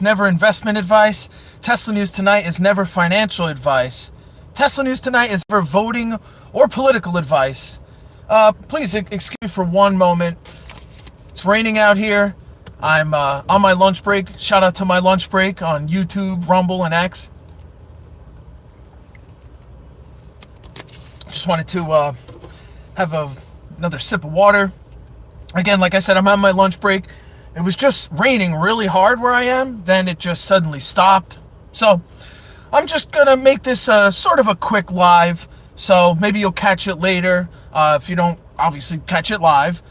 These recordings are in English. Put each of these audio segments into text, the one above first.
Never investment advice. Tesla News Tonight is never financial advice. Tesla News Tonight is never voting or political advice. Please excuse me for one moment. It's raining out here. I'm on my lunch break. Shout out to my lunch break on YouTube, Rumble, and X. Just wanted to have another sip of water. Again, like I said, I'm on my lunch break. It was just raining really hard where I am. Then it just suddenly stopped. So I'm just going to make this sort of a quick live. So maybe you'll catch it later if you don't obviously catch it live.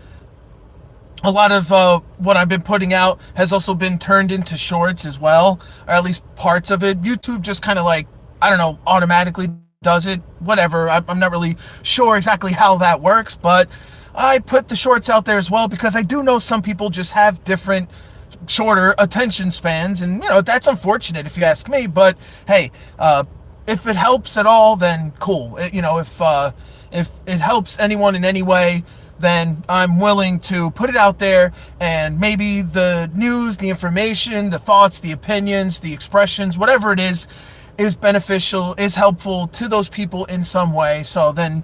A lot of what I've been putting out has also been turned into shorts as well, or at least parts of it. YouTube just kind of like, I don't know, automatically does it. Whatever. I'm not really sure exactly how that works, but I put the shorts out there as well because I do know some people just have different, shorter attention spans, and that's unfortunate if you ask me. But hey, if it helps at all, then cool. If it helps anyone in any way, then I'm willing to put it out there, and maybe the news, the information, the thoughts, the opinions, the expressions, whatever it is beneficial, is helpful to those people in some way. So then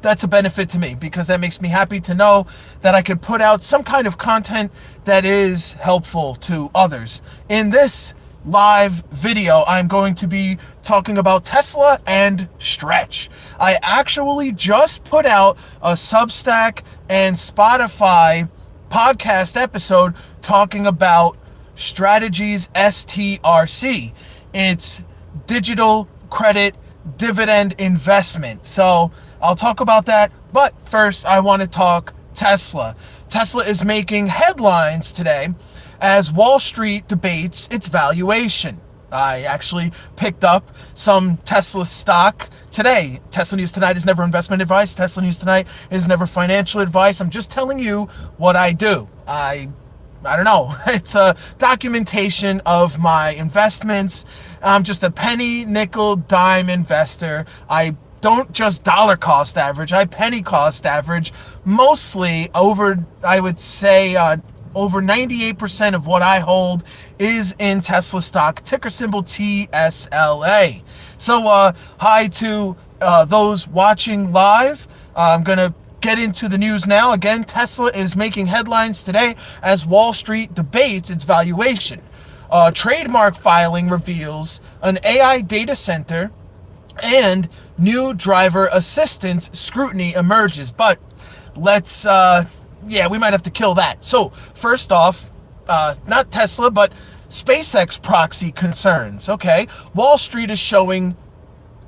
that's a benefit to me, because that makes me happy to know that I could put out some kind of content that is helpful to others. In this live video, I'm going to be talking about Tesla and Stretch. I actually just put out a Substack and Spotify podcast episode talking about Strategies STRC. It's digital credit dividend investment. So I'll talk about that, but first I want to talk Tesla. Tesla is making headlines today as Wall Street debates its valuation. I actually picked up some Tesla stock today. Tesla News Tonight is never investment advice. Tesla News Tonight is never financial advice. I'm just telling you what I do. I don't know. It's a documentation of my investments. I'm just a penny, nickel, dime investor. I don't just dollar cost average, I penny cost average. Mostly I would say over 98% of what I hold is in Tesla stock, ticker symbol TSLA. So hi to those watching live. I'm going to get into the news now. Again, Tesla is making headlines today as Wall Street debates its valuation. Trademark filing reveals an AI data center and new driver assistance scrutiny emerges. But let's, we might have to kill that. So first off, not Tesla, but SpaceX proxy concerns. Okay, Wall Street is showing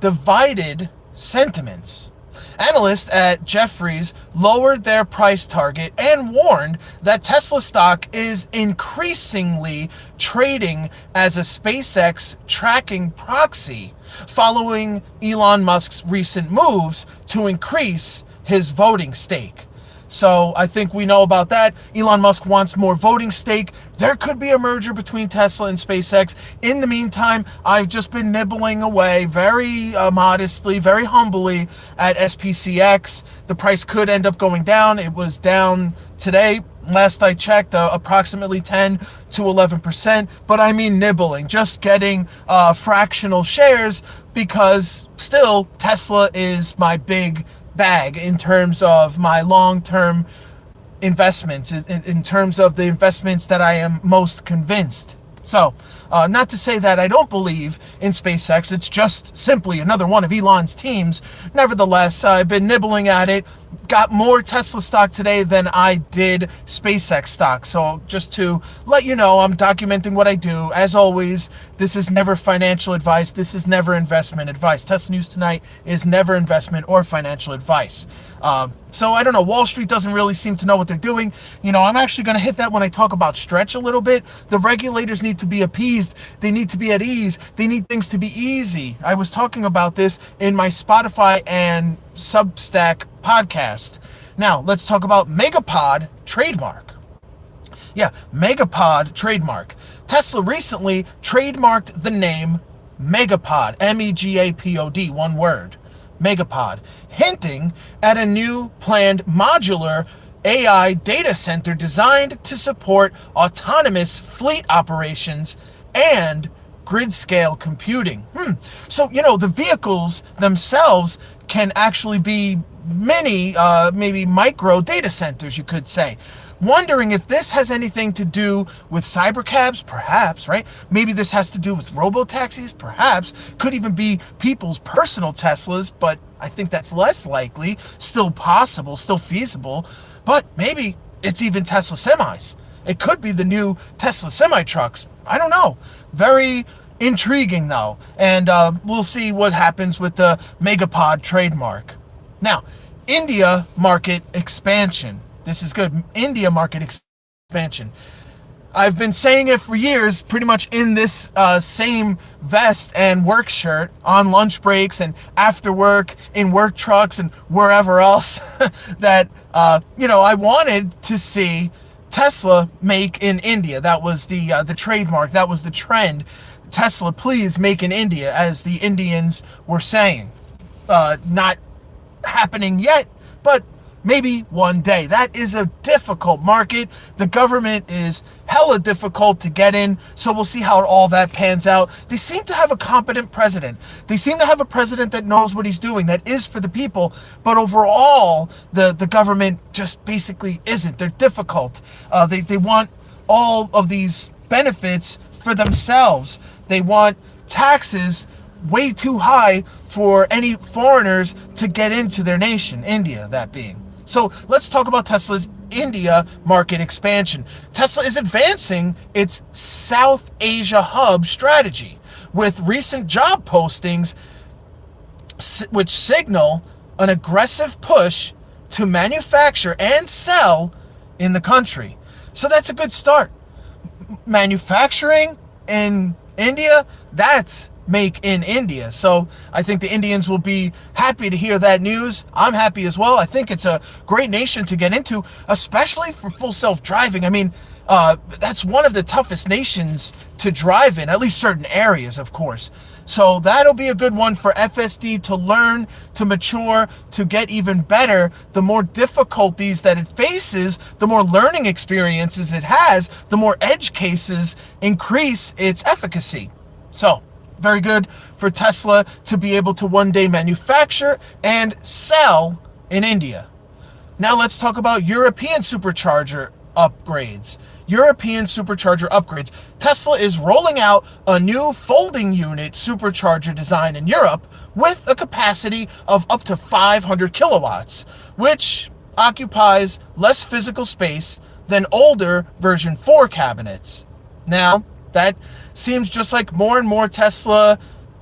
divided sentiments. Analysts at Jefferies lowered their price target and warned that Tesla stock is increasingly trading as a SpaceX tracking proxy following Elon Musk's recent moves to increase his voting stake. So I think we know about that. Elon Musk wants more voting stake. There could be a merger between Tesla and SpaceX. In the meantime, I've just been nibbling away very modestly, very humbly at SPCX. The price could end up going down. It was down today. Last I checked, approximately 10 to 11%. But I mean nibbling, just getting fractional shares, because still Tesla is my big bag in terms of my long-term investments, in terms of the investments that I am most convinced. So, not to say that I don't believe in SpaceX, it's just simply another one of Elon's teams. Nevertheless, I've been nibbling at it, got more Tesla stock today than I did SpaceX stock. So just to let you know, I'm documenting what I do. As always, this is never financial advice. This is never investment advice. Tesla News Tonight is never investment or financial advice. So I don't know, Wall Street doesn't really seem to know what they're doing. I'm actually going to hit that when I talk about Stretch a little bit. The regulators need to be appeased. They need to be at ease. They need things to be easy. I was talking about this in my Spotify and SUBSTAck podcast. Now, let's talk about Megapod trademark. Yeah, Megapod trademark. Tesla recently trademarked the name Megapod, MEGAPOD, one word. Megapod, hinting at a new planned modular AI data center designed to support autonomous fleet operations and grid scale computing. So, the vehicles themselves can actually be mini, maybe micro data centers, you could say. Wondering if this has anything to do with cybercabs, perhaps, right? Maybe this has to do with robo-taxis, perhaps. Could even be people's personal Teslas, but I think that's less likely. Still possible, still feasible. But maybe it's even Tesla semis. It could be the new Tesla semi-trucks. I don't know. Very intriguing, though. And we'll see what happens with the Megapod trademark. Now, India market expansion. This is good. India market expansion. I've been saying it for years, pretty much in this same vest and work shirt on lunch breaks and after work, in work trucks and wherever else, that, I wanted to see Tesla make in India. That was the trademark. That was the trend. Tesla, please make in India, as the Indians were saying. Not happening yet, but maybe one day. That is a difficult market. The government is hella difficult to get in, so we'll see how all that pans out. They seem to have a competent president. They seem to have a president that knows what he's doing, that is for the people, but overall, the government just basically isn't. They're difficult. They want all of these benefits for themselves. They want taxes way too high for any foreigners to get into their nation, India, that being. So let's talk about Tesla's India market expansion. Tesla is advancing its South Asia hub strategy with recent job postings which signal an aggressive push to manufacture and sell in the country. So that's a good start. Manufacturing in India, that's make in India. So I think the Indians will be happy to hear that news. I'm happy as well. I think it's a great nation to get into, especially for full self-driving. I mean, that's one of the toughest nations to drive in, at least certain areas, of course. So that'll be a good one for FSD to learn, to mature, to get even better. The more difficulties that it faces, the more learning experiences it has, the more edge cases increase its efficacy. So very good for Tesla to be able to one day manufacture and sell in India. Now let's talk about European supercharger upgrades. European supercharger upgrades. Tesla is rolling out a new folding unit supercharger design in Europe with a capacity of up to 500 kilowatts, which occupies less physical space than older version 4 cabinets. Now, that seems just like more and more Tesla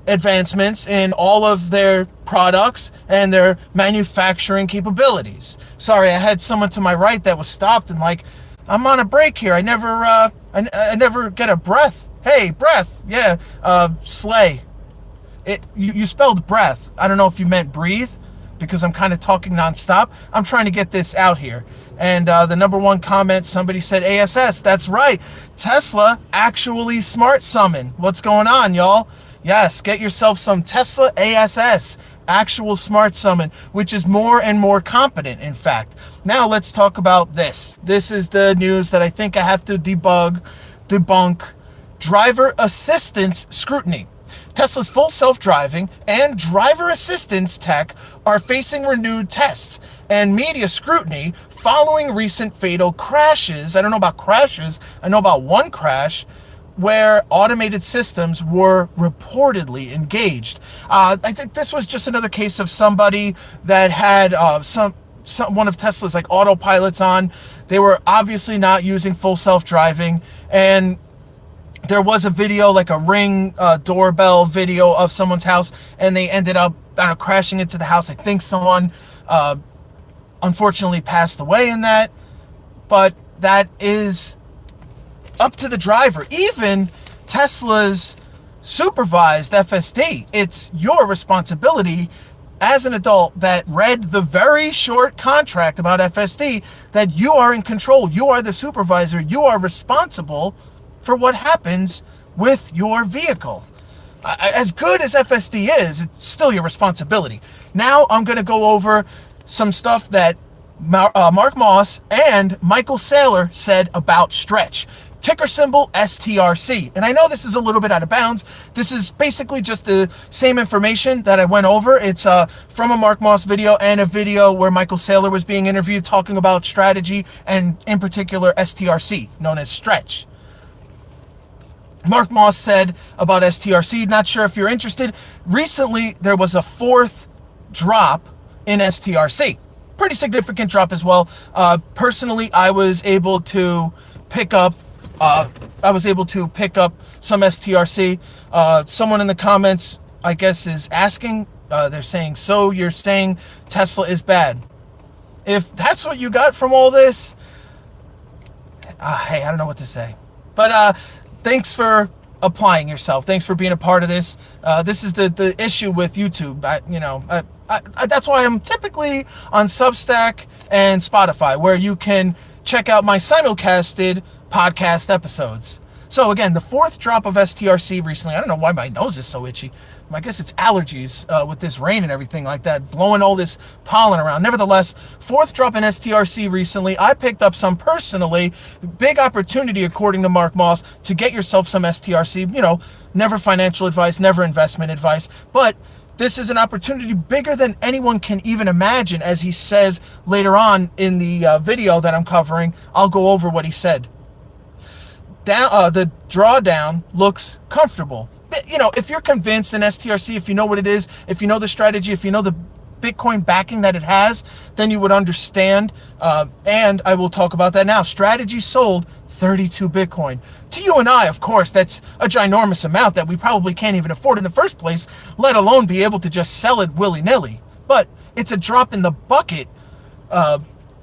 advancements in all of their products and their manufacturing capabilities. Sorry, I had someone to my right that was stopped and like, I'm on a break here. I never get a breath. Hey, breath. Yeah, slay. You spelled breath. I don't know if you meant breathe, because I'm kind of talking nonstop. I'm trying to get this out here. And the number one comment, somebody said ASS. That's right. Tesla actually smart summon. What's going on, y'all? Yes, get yourself some Tesla ASS, actual smart summon, which is more and more competent, in fact. Now let's talk about this. This is the news that I think I have to debunk. Driver assistance scrutiny. Tesla's full self-driving and driver assistance tech are facing renewed tests and media scrutiny following recent fatal crashes. I don't know about crashes. I know about one crash where automated systems were reportedly engaged. I think this was just another case of somebody that had one of Tesla's like autopilots on. They were obviously not using full self-driving, and there was a video, like a Ring doorbell video of someone's house, and they ended up crashing into the house. I think someone unfortunately passed away in that, but that is up to the driver. Even Tesla's supervised FSD, it's your responsibility as an adult that read the very short contract about FSD that you are in control. You are the supervisor. You are responsible for what happens with your vehicle. As good as FSD is, it's still your responsibility. Now I'm going to go over some stuff that Mark Moss and Michael Saylor said about Stretch. Ticker symbol STRC. And I know this is a little bit out of bounds. This is basically just the same information that I went over. It's from a Mark Moss video and a video where Michael Saylor was being interviewed talking about strategy and in particular STRC, known as Stretch. Mark Moss said about STRC, not sure if you're interested. Recently, there was a fourth drop in STRC. Pretty significant drop as well. Personally, I was able to pick up some STRC. Someone in the comments, I guess, is asking, they're saying, so you're saying Tesla is bad? If that's what you got from all this, hey, I don't know what to say. But thanks for applying yourself. Thanks for being a part of this. This is the issue with YouTube. That's why I'm typically on SUBSTACK and Spotify, where you can check out my simulcasted podcast episodes. So again, the fourth drop of STRC recently. I don't know why my nose is so itchy. I guess it's allergies with this rain and everything like that, blowing all this pollen around. Nevertheless, fourth drop in STRC recently. I picked up some personally. Big opportunity, according to Mark Moss, to get yourself some STRC. Never financial advice, never investment advice, but this is an opportunity bigger than anyone can even imagine, as he says later on in the video that I'm covering. I'll go over what he said. The drawdown looks comfortable. If you're convinced in STRC, if you know what it is, if you know the strategy, if you know the Bitcoin backing that it has, then you would understand. And I will talk about that now. Strategy sold 32 Bitcoin. To you and I, of course, that's a ginormous amount that we probably can't even afford in the first place, let alone be able to just sell it willy-nilly. But it's a drop in the bucket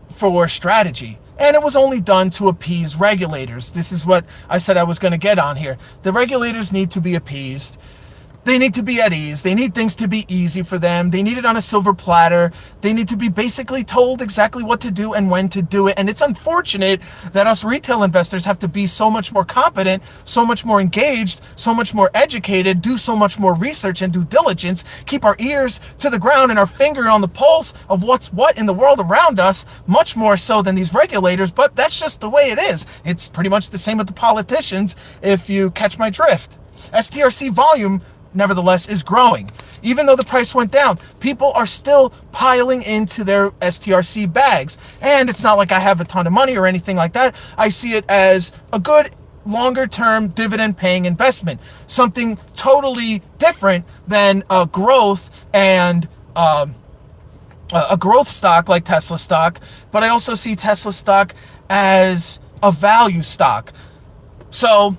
for strategy. And it was only done to appease regulators. This is what I said I was going to get on here. The regulators need to be appeased. They need to be at ease. They need things to be easy for them. They need it on a silver platter. They need to be basically told exactly what to do and when to do it. And it's unfortunate that us retail investors have to be so much more competent, so much more engaged, so much more educated, do so much more research and due diligence, keep our ears to the ground and our finger on the pulse of what's what in the world around us, much more so than these regulators. But that's just the way it is. It's pretty much the same with the politicians, if you catch my drift. STRC volume, nevertheless, is growing. Even though the price went down, people are still piling into their STRC bags. And it's not like I have a ton of money or anything like that. I see it as a good longer-term dividend-paying investment. Something totally different than a growth and a growth stock like Tesla stock. But I also see Tesla stock as a value stock. So,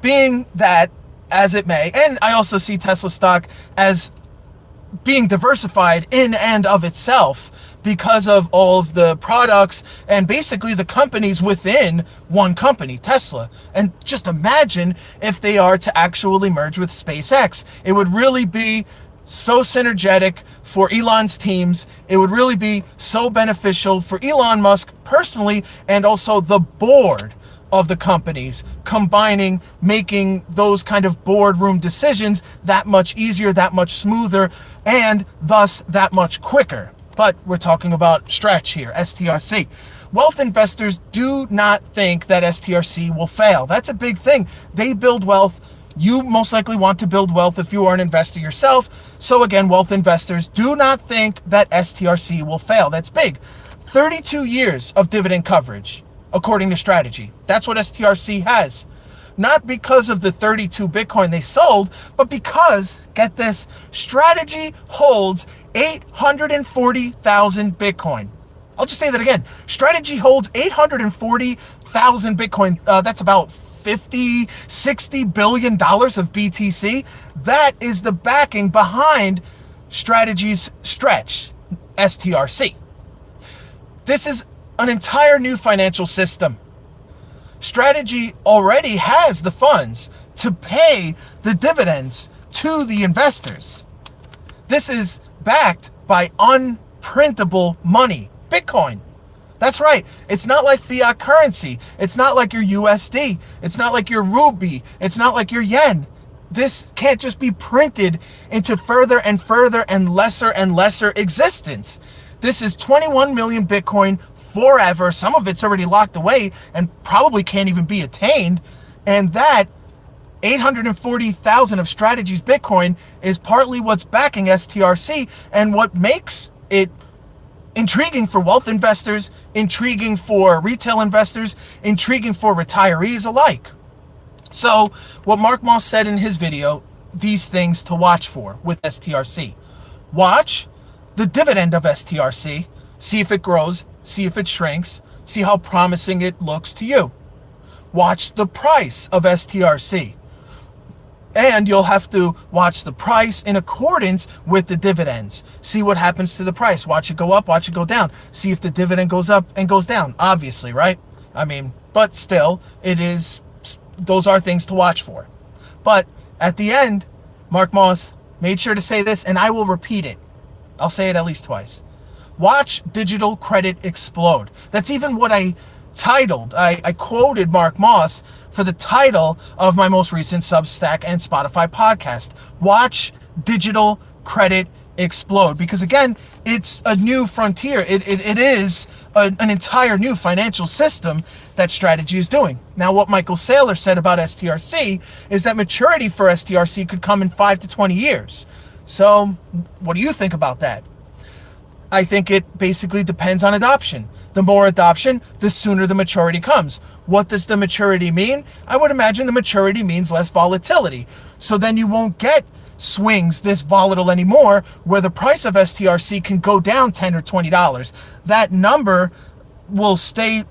being that, as it may, and I also see Tesla stock as being diversified in and of itself because of all of the products and basically the companies within one company, Tesla. And just imagine if they are to actually merge with SpaceX. It would really be so synergetic for Elon's teams. It would really be so beneficial for Elon Musk personally, and also the board of the companies, combining, making those kind of boardroom decisions that much easier, that much smoother, and thus that much quicker. But we're talking about Stretch here, STRC. Wealth investors do not think that STRC will fail. That's a big thing. They build wealth. You most likely want to build wealth if you are an investor yourself. So again, wealth investors do not think that STRC will fail. That's big. 32 years of dividend coverage, according to strategy. That's what STRC has. Not because of the 32 Bitcoin they sold, but because, get this, strategy holds 840,000 Bitcoin. I'll just say that again. Strategy holds 840,000 Bitcoin. That's about $50-60 billion of BTC. That is the backing behind Strategy's Stretch, STRC. This is an entire new financial system. Strategy already has the funds to pay the dividends to the investors. This is backed by unprintable money, Bitcoin. That's right. It's not like fiat currency. It's not like your USD. It's not like your Ruby. It's not like your yen. This can't just be printed into further and further and lesser existence. This is 21 million Bitcoin forever. Some of it's already locked away and probably can't even be attained. And that 840,000 of Strategy's Bitcoin is partly what's backing STRC and what makes it intriguing for wealth investors, intriguing for retail investors, intriguing for retirees alike. So what Mark Moss said in his video, these things to watch for with STRC. Watch the dividend of STRC, see if it grows, see if it shrinks, see how promising it looks to you. Watch the price of STRC. And you'll have to watch the price in accordance with the dividends. See what happens to the price. Watch it go up, watch it go down. See if the dividend goes up and goes down, obviously, right? I mean, but still, those are things to watch for. But at the end, Mark Moss made sure to say this, and I will repeat it. I'll say it at least twice. Watch digital credit explode. That's even what I titled. I quoted Mark Moss for the title of my most recent Substack and Spotify podcast. Watch digital credit explode. Because again, it's a new frontier. It is an entire new financial system that Strategy is doing. Now, what Michael Saylor said about STRC is that maturity for STRC could come in 5 to 20 years. So what do you think about that? I think it basically depends on adoption. The more adoption, the sooner the maturity comes. What does the maturity mean? I would imagine the maturity means less volatility. So then you won't get swings this volatile anymore, where the price of STRC can go down $10 or $20. That number will stay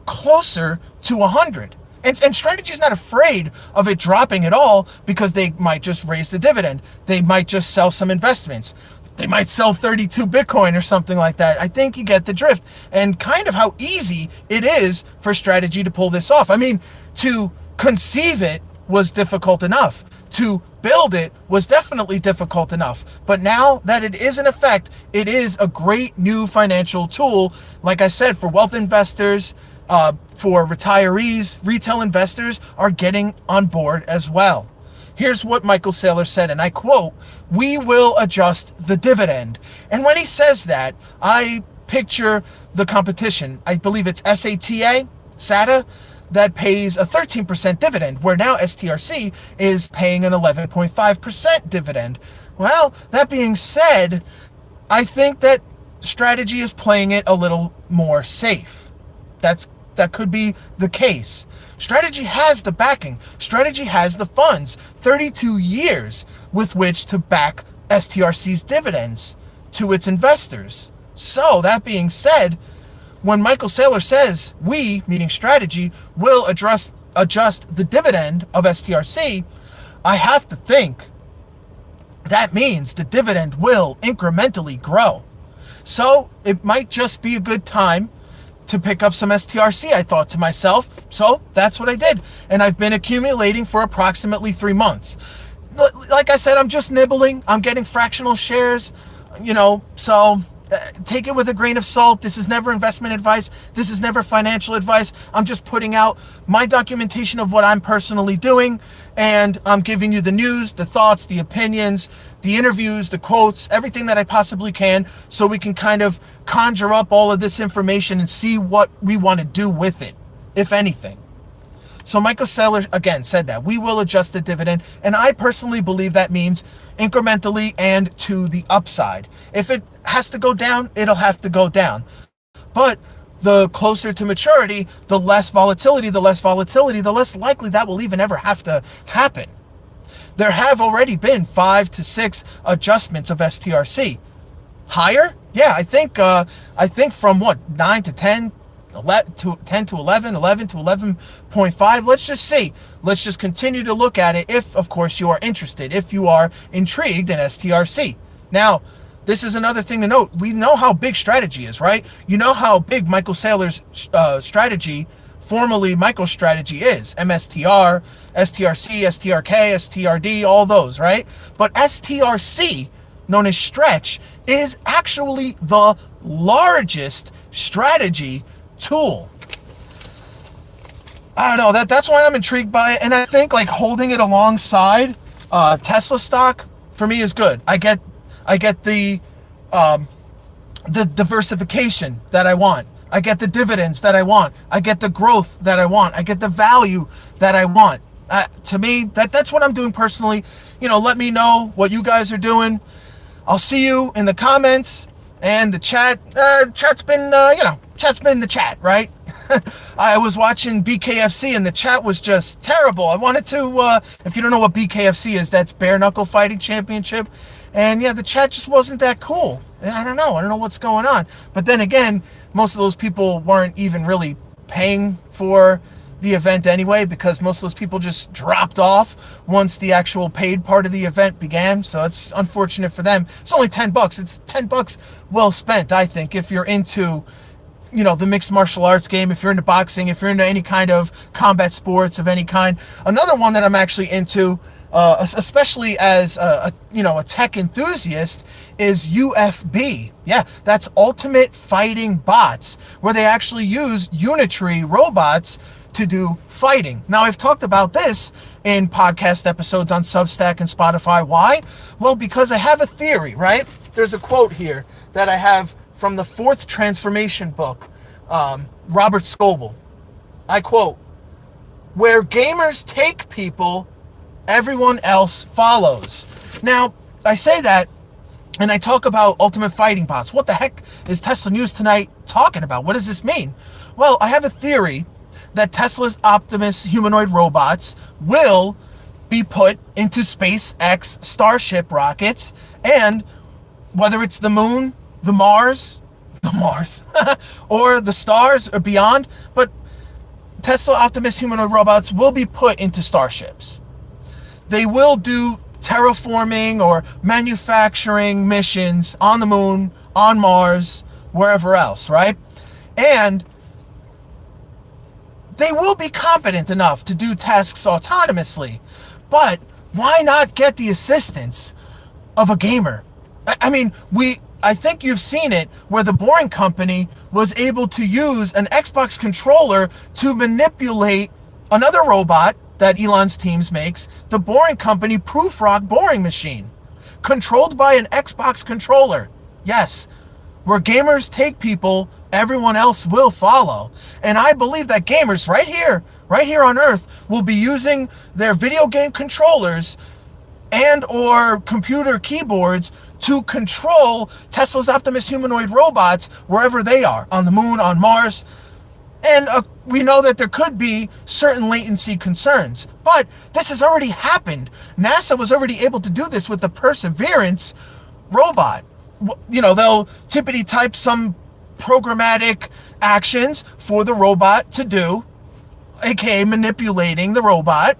closer to 100. And Strategy is not afraid of it dropping at all, because they might just raise the dividend. They might just sell some investments. They might sell 32 Bitcoin or something like that. I think you get the drift, and kind of how easy it is for Strategy to pull this off. I mean, to conceive it was difficult enough. To build it was definitely difficult enough. But now that it is in effect, it is a great new financial tool, like I said, for wealth investors, for retirees. Retail investors are getting on board as well. Here's what Michael Saylor said, and I quote, "We will adjust the dividend." And when he says that, I picture the competition. I believe it's SATA, that pays a 13% dividend, where now STRC is paying an 11.5% dividend. Well, that being said, I think that Strategy is playing it a little more safe. That could be the case. Strategy has the backing. Strategy has the funds. 32 years with which to back STRC's dividends to its investors. So, that being said, when Michael Saylor says we, meaning Strategy, will adjust the dividend of STRC, I have to think that means the dividend will incrementally grow. So, it might just be a good time to pick up some STRC, I thought to myself. So that's what I did. And I've been accumulating for approximately 3 months. Like I said, I'm just nibbling. I'm getting fractional shares, so take it with a grain of salt. This is never investment advice. This is never financial advice. I'm just putting out my documentation of what I'm personally doing, and I'm giving you the news, the thoughts, the opinions, the interviews, the quotes, everything that I possibly can, so we can kind of conjure up all of this information and see what we want to do with it, if anything. So Michael Saylor, again, said that we will adjust the dividend, and I personally believe that means incrementally and to the upside. If it has to go down, it'll have to go down. But the closer to maturity, the less volatility, the less likely that will even ever have to happen. There have already been 5 to 6 adjustments of STRC. Higher? Yeah, I think from 9 to 10, 10 to 11, 11 to 11.5. Let's just see. Let's just continue to look at it if, of course, you are interested, if you are intrigued in STRC. Now, this is another thing to note. We know how big Strategy is, right? You know how big Michael Saylor's strategy, formerly MicroStrategy, is. MSTR, STRC, STRK, STRD, all those, right? But STRC, known as Stretch, is actually the largest strategy tool. I don't know, that's why I'm intrigued by it, and I think like holding it alongside Tesla stock for me is good. I get the the diversification that I want. I get the dividends that I want. I get the growth that I want. I get the value that I want. To me, that's what I'm doing personally. Let me know what you guys are doing. I'll see you in the comments and the chat. Chat's been the chat, right? I was watching BKFC and the chat was just terrible. I wanted to, if you don't know what BKFC is, that's Bare Knuckle Fighting Championship. And yeah, the chat just wasn't that cool. And I don't know what's going on. But then again, most of those people weren't even really paying for the event anyway, because most of those people just dropped off once the actual paid part of the event began. So it's unfortunate for them. It's only $10. It's $10 well spent, I think, if you're into the mixed martial arts game, if you're into boxing, if you're into any kind of combat sports of any kind. Another one that I'm actually into, especially as a tech enthusiast, is UFB. Yeah, that's Ultimate Fighting Bots, where they actually use unitary robots to do fighting. Now, I've talked about this in podcast episodes on Substack and Spotify. Why? Well, because I have a theory, right? There's a quote here that I have from the Fourth Transformation book, Robert Scoble. I quote, "Where gamers take people, everyone else follows." Now, I say that, and I talk about Ultimate Fighting Bots. What the heck is Tesla News Tonight talking about? What does this mean? Well, I have a theory that Tesla's Optimus humanoid robots will be put into SpaceX Starship rockets, and whether it's the moon, the Mars, or the stars or beyond, but Tesla Optimus humanoid robots will be put into starships. They will do terraforming or manufacturing missions on the moon, on Mars, wherever else, right? And they will be competent enough to do tasks autonomously, but why not get the assistance of a gamer? I think you've seen it where the Boring Company was able to use an Xbox controller to manipulate another robot that Elon's teams makes, the Boring Company Proof Rock boring machine, controlled by an Xbox controller. Yes, where gamers take people, everyone else will follow. And I believe that gamers right here on Earth will be using their video game controllers and or computer keyboards to control Tesla's Optimus humanoid robots wherever they are, on the moon, on Mars. And we know that there could be certain latency concerns, but this has already happened. NASA was already able to do this with the Perseverance robot. They'll tippity type some programmatic actions for the robot to do, aka manipulating the robot.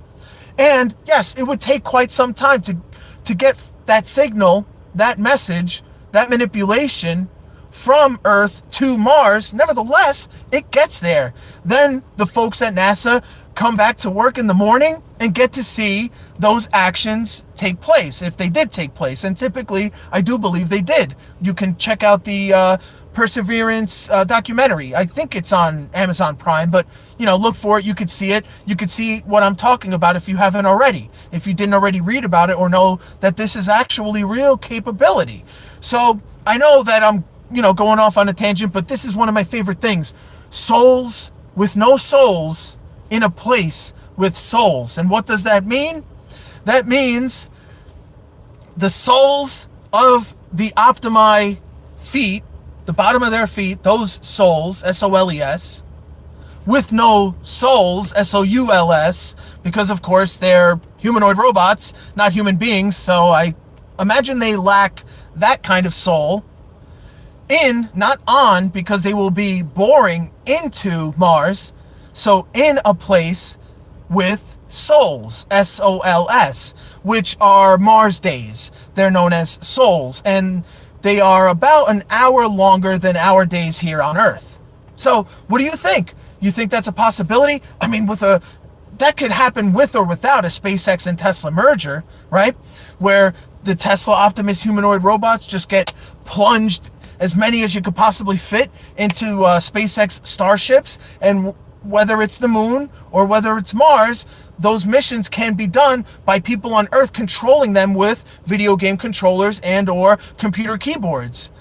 And yes, it would take quite some time to get that signal, that message, that manipulation from Earth to Mars. Nevertheless, it gets there. Then the folks at NASA come back to work in the morning and get to see those actions take place, if they did take place. And typically, I do believe they did. You can check out the Perseverance documentary. I think it's on Amazon Prime, but look for it. You could see it. You could see what I'm talking about if you haven't already, if you didn't already read about it or know that this is actually real capability. So I know that I'm going off on a tangent, but this is one of my favorite things. Souls with no souls in a place with souls. And what does that mean? That means the soles of the Optimi feet, the bottom of their feet, those soles, S-O-L-E-S, with no souls, S-O-U-L-S, because of course they're humanoid robots, not human beings, so I imagine they lack that kind of soul. In, not on, because they will be boring into Mars, so in a place with souls, S-O-L-S, which are Mars days. They're known as souls, and they are about an hour longer than our days here on Earth. So, what do you think? You think that's a possibility? That could happen with or without a SpaceX and Tesla merger, right? Where the Tesla Optimus humanoid robots just get plunged, as many as you could possibly fit, into SpaceX starships, and whether it's the moon or whether it's Mars, those missions can be done by people on Earth controlling them with video game controllers and or computer keyboards.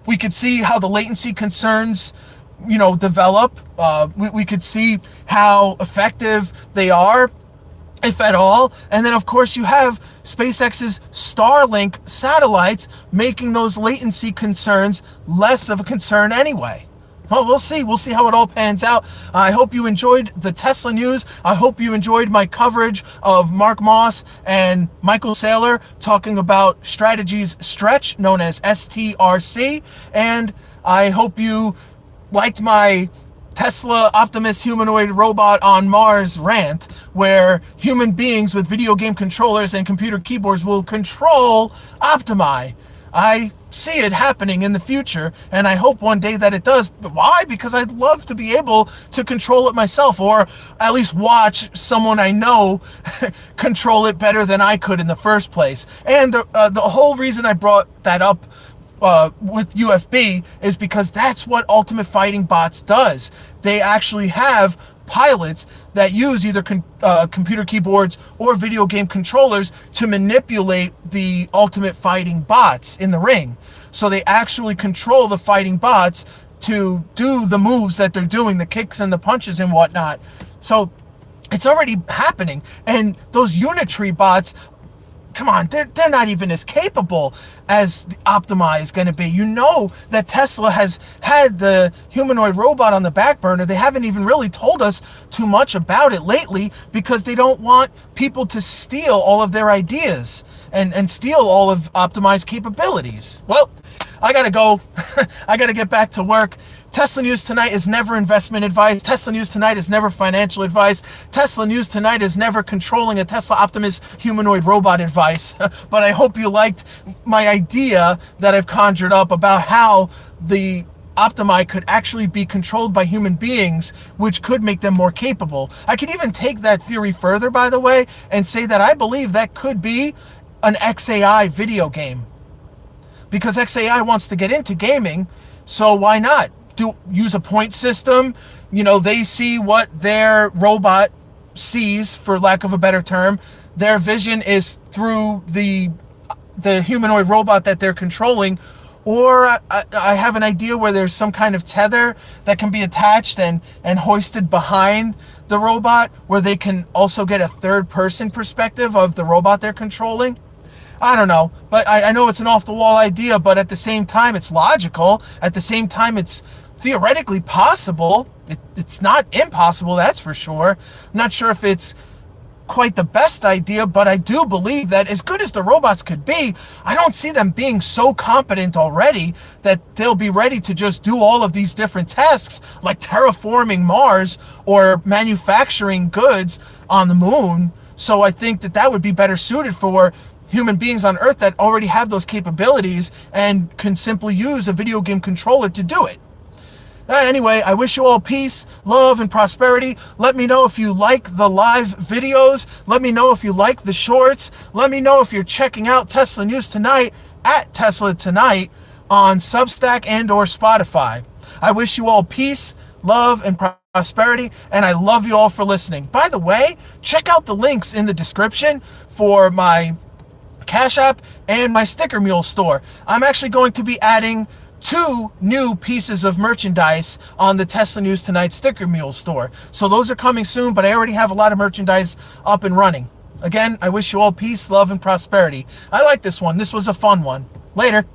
We could see how the latency concerns, develop. We could see how effective they are, if at all. And then, of course, you have SpaceX's Starlink satellites making those latency concerns less of a concern anyway. Well, we'll see. We'll see how it all pans out. I hope you enjoyed the Tesla news. I hope you enjoyed my coverage of Mark Moss and Michael Saylor talking about Strategy's Stretch, known as STRC. And I hope you liked my Tesla Optimus humanoid robot on Mars rant, where human beings with video game controllers and computer keyboards will control Optimi. I see it happening in the future, and I hope one day that it does. But why? Because I'd love to be able to control it myself, or at least watch someone I know control it better than I could in the first place. And the whole reason I brought that up with UFB is because that's what Ultimate Fighting Bots does. They actually have pilots that use either computer keyboards or video game controllers to manipulate the Ultimate Fighting Bots in the ring. So they actually control the fighting bots to do the moves that they're doing, the kicks and the punches and whatnot. So it's already happening. And those Unitree bots, come on, they're not even as capable as the Optimi is going to be. You know that Tesla has had the humanoid robot on the back burner. They haven't even really told us too much about it lately because they don't want people to steal all of their ideas and steal all of Optimi's capabilities. Well, I gotta go. I gotta get back to work. Tesla News Tonight is never investment advice. Tesla News Tonight is never financial advice. Tesla News Tonight is never controlling a Tesla Optimus humanoid robot advice. But I hope you liked my idea that I've conjured up about how the Optimi could actually be controlled by human beings, which could make them more capable. I could even take that theory further, by the way, and say that I believe that could be an XAI video game. Because XAI wants to get into gaming, so why not? Use a point system. They see what their robot sees, for lack of a better term. Their vision is through the humanoid robot that they're controlling. Or I have an idea where there's some kind of tether that can be attached and hoisted behind the robot, where they can also get a third person perspective of the robot they're controlling. I don't know, but I know it's an off-the-wall idea, but at the same time, it's logical. At the same time, it's theoretically possible. It's not impossible, that's for sure. I'm not sure if it's quite the best idea, but I do believe that as good as the robots could be, I don't see them being so competent already that they'll be ready to just do all of these different tasks, like terraforming Mars or manufacturing goods on the moon. So I think that would be better suited for human beings on Earth that already have those capabilities and can simply use a video game controller to do it. Anyway, I wish you all peace, love, and prosperity. Let me know if you like the live videos. Let me know if you like the shorts. Let me know if you're checking out Tesla News Tonight at Tesla Tonight on Substack and or Spotify. I wish you all peace, love, and prosperity, and I love you all for listening. By the way, check out the links in the description for my Cash App and my Sticker Mule store. I'm actually going to be adding 2 new pieces of merchandise on the Tesla News Tonight Sticker Mule store. So those are coming soon, but I already have a lot of merchandise up and running. Again, I wish you all peace, love, and prosperity. I like this one. This was a fun one. Later.